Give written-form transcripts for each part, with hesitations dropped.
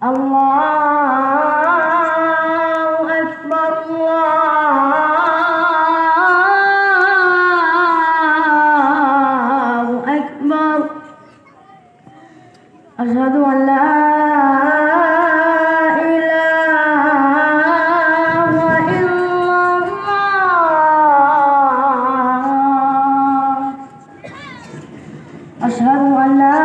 الله أكبر الله أكبر أشهد أن لا إله إلا الله أشهد أن لا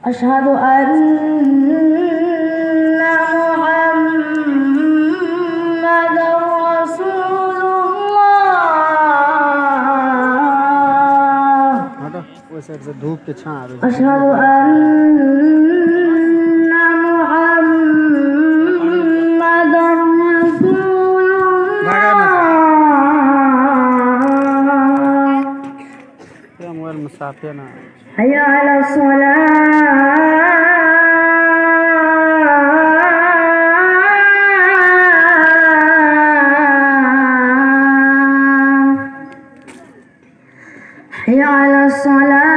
أشهد أن محمدًا رسول الله أشهد أن محمدًا رسول الله حي على الصلاة حي على الصلاة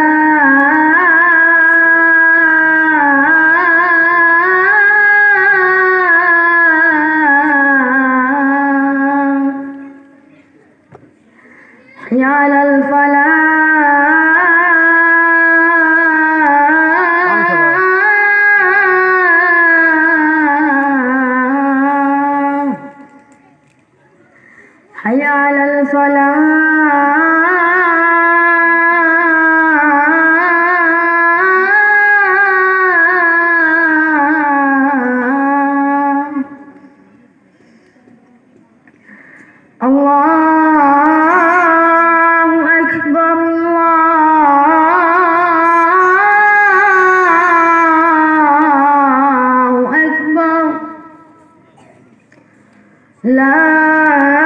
حي على الفلاح حي على الفلاح الله أكبر الله أكبر لا